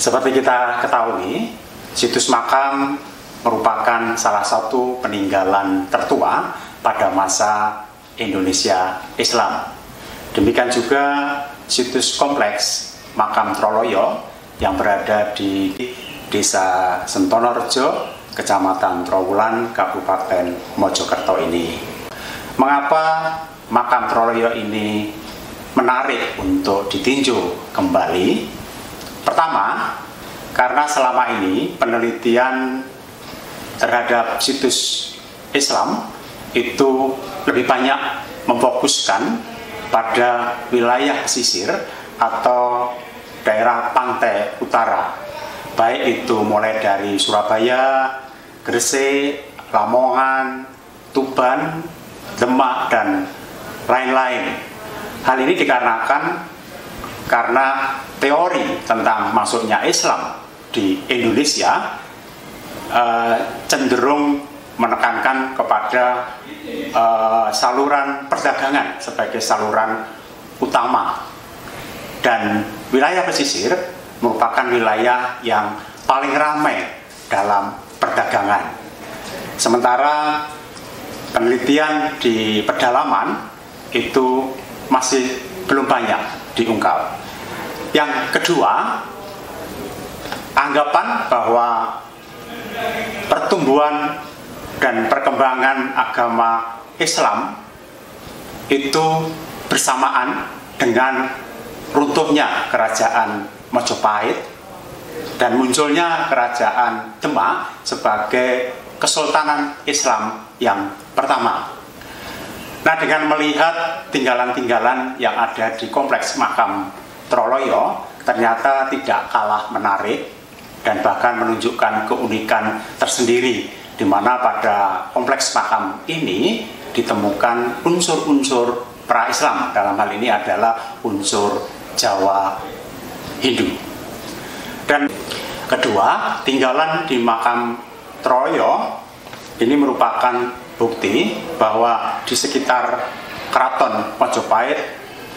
Seperti kita ketahui, situs makam merupakan salah satu peninggalan tertua pada masa Indonesia Islam. Demikian juga situs kompleks makam Troloyo yang berada di Desa Sentonorejo, Kecamatan Trowulan, Kabupaten Mojokerto ini. Mengapa makam Troloyo ini menarik untuk ditinjau kembali? Pertama, karena selama ini penelitian terhadap situs Islam itu lebih banyak memfokuskan pada wilayah pesisir atau daerah pantai utara, baik itu mulai dari Surabaya, Gresik, Lamongan, Tuban, Demak, dan lain-lain. Hal ini dikarenakan karena teori tentang masuknya Islam di Indonesia cenderung menekankan kepada saluran perdagangan sebagai saluran utama, dan wilayah pesisir merupakan wilayah yang paling ramai dalam perdagangan. Sementara penelitian di pedalaman itu masih belum banyak diungkap. Yang kedua, anggapan bahwa pertumbuhan dan perkembangan agama Islam itu bersamaan dengan runtuhnya kerajaan Majapahit dan munculnya kerajaan Demak sebagai kesultanan Islam yang pertama. Nah, dengan melihat tinggalan-tinggalan yang ada di kompleks makam Troloyo, ternyata tidak kalah menarik dan bahkan menunjukkan keunikan tersendiri, di mana pada kompleks makam ini ditemukan unsur-unsur pra-Islam. Dalam hal ini adalah unsur Jawa Hindu. Dan kedua, tinggalan di makam Troloyo ini merupakan bukti bahwa di sekitar Keraton Majapahit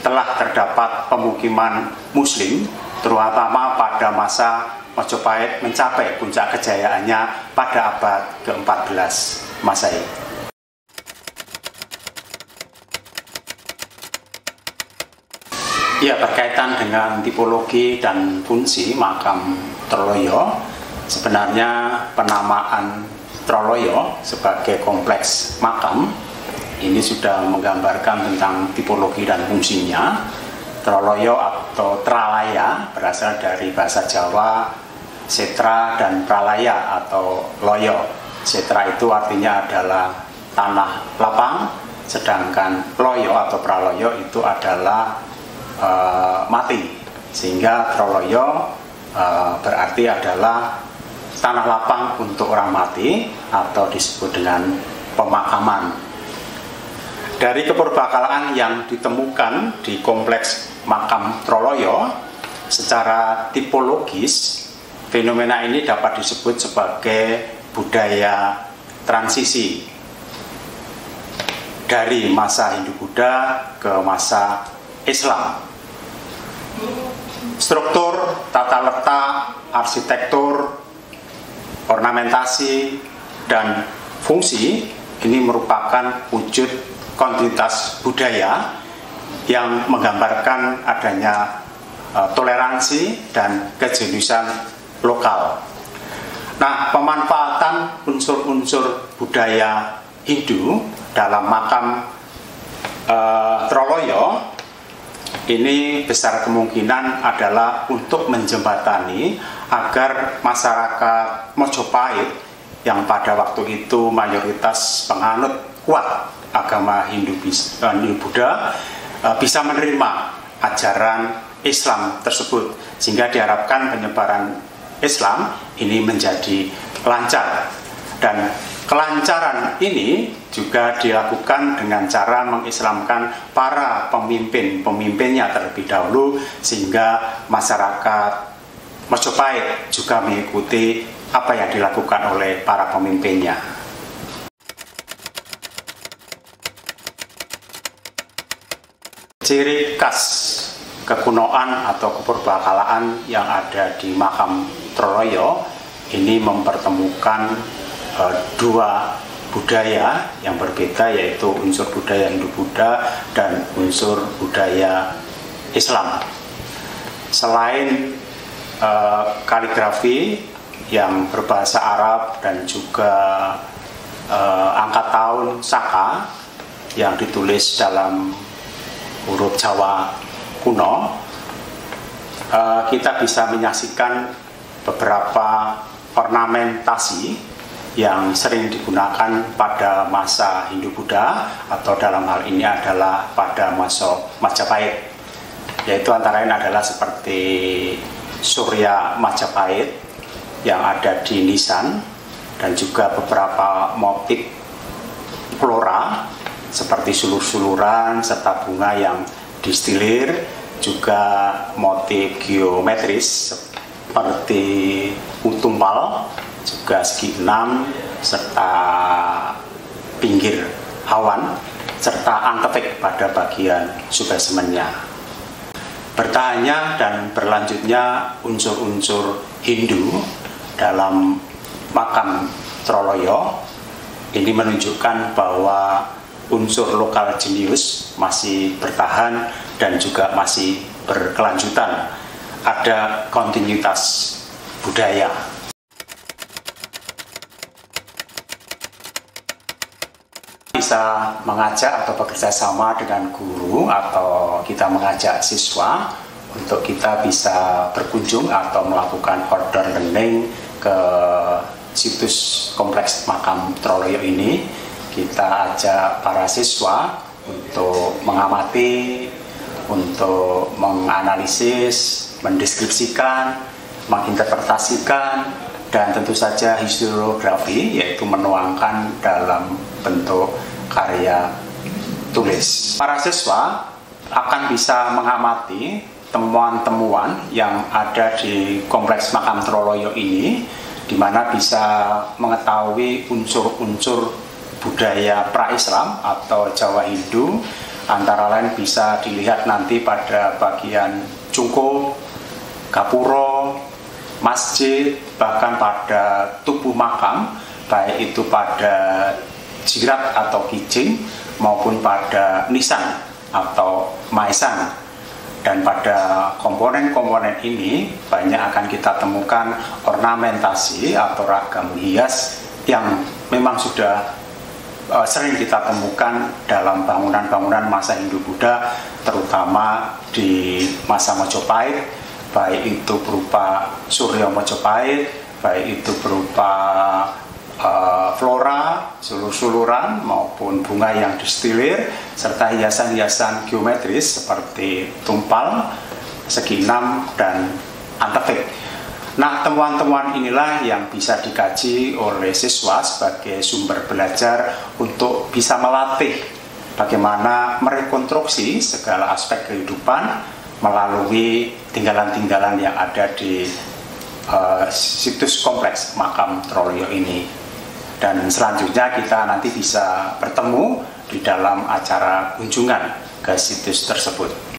telah terdapat pemukiman Muslim, terutama pada masa Majapahit mencapai puncak kejayaannya pada abad ke-14 Masehi. Ya, berkaitan dengan tipologi dan fungsi makam Troloyo, sebenarnya penamaan Troloyo sebagai kompleks makam ini sudah menggambarkan tentang tipologi dan fungsinya. Troloyo atau Tralaya berasal dari bahasa Jawa setra dan pralaya atau loyo. Setra itu artinya adalah tanah lapang, sedangkan loyo atau praloyo itu adalah mati. Sehingga Troloyo berarti adalah tanah lapang untuk orang mati atau disebut dengan pemakaman. Dari keperbakalaan yang ditemukan di kompleks makam Troloyo, secara tipologis fenomena ini dapat disebut sebagai budaya transisi dari masa Hindu-Buddha ke masa Islam. Struktur, tata letak, arsitektur, ornamentasi, dan fungsi ini merupakan wujud kontinuitas budaya yang menggambarkan adanya toleransi dan kejeniusan lokal. Nah, pemanfaatan unsur-unsur budaya Hindu dalam makam Troloyo ini besar kemungkinan adalah untuk menjembatani agar masyarakat Majapahit yang pada waktu itu mayoritas penganut kuat agama Hindu-Buddha bisa menerima ajaran Islam tersebut, sehingga diharapkan penyebaran Islam ini menjadi lancar. Dan kelancaran ini juga dilakukan dengan cara mengislamkan para pemimpinnya terlebih dahulu, sehingga masyarakat Majapahit juga mengikuti apa yang dilakukan oleh para pemimpinnya. Ciri khas kekunoan atau kepurbakalaan yang ada di makam Troloyo ini mempertemukan dua budaya yang berbeda, yaitu unsur budaya Hindu-Buddha dan unsur budaya Islam. Selain kaligrafi yang berbahasa Arab dan juga angka tahun Saka yang ditulis dalam huruf Jawa kuno, kita bisa menyaksikan beberapa ornamentasi yang sering digunakan pada masa Hindu-Buddha atau dalam hal ini adalah pada masa Majapahit, yaitu antara lain adalah seperti Surya Majapahit yang ada di nisan dan juga beberapa motif flora seperti sulur-suluran serta bunga yang distilir, juga motif geometris seperti tumpal, juga segi enam serta pinggir awan serta angkefik pada bagian subbasemennya. Bertahannya dan berlanjutnya unsur-unsur Hindu dalam makam Troloyo ini menunjukkan bahwa unsur lokal jenius masih bertahan dan juga masih berkelanjutan. Ada kontinuitas budaya. Bisa mengajak atau bekerja sama dengan guru atau kita mengajak siswa untuk kita bisa berkunjung atau melakukan outdoor learning ke situs kompleks makam Troloyo ini. Kita ajak para siswa untuk mengamati, untuk menganalisis, mendeskripsikan, menginterpretasikan, dan tentu saja historiografi, yaitu menuangkan dalam bentuk karya tulis. Para siswa akan bisa mengamati temuan-temuan yang ada di kompleks makam Troloyo ini, di mana bisa mengetahui unsur-unsur budaya pra-Islam atau Jawa Hindu, antara lain bisa dilihat nanti pada bagian cungkup, gapuro, masjid, bahkan pada tubuh makam, baik itu pada jirat atau kijing maupun pada nisan atau maesan. Dan pada komponen-komponen ini banyak akan kita temukan ornamentasi atau ragam hias yang memang sudah sering kita temukan dalam bangunan-bangunan masa Hindu-Buddha, terutama di masa Majapahit, baik itu berupa Surya Majapahit, baik itu berupa flora, sulur-suluran maupun bunga yang distilir, serta hiasan-hiasan geometris seperti tumpal, segi enam, dan antefik. Nah, temuan-temuan inilah yang bisa dikaji oleh siswa sebagai sumber belajar untuk bisa melatih bagaimana merekonstruksi segala aspek kehidupan melalui tinggalan-tinggalan yang ada di situs kompleks makam Troloyo ini. Dan selanjutnya kita nanti bisa bertemu di dalam acara kunjungan ke situs tersebut.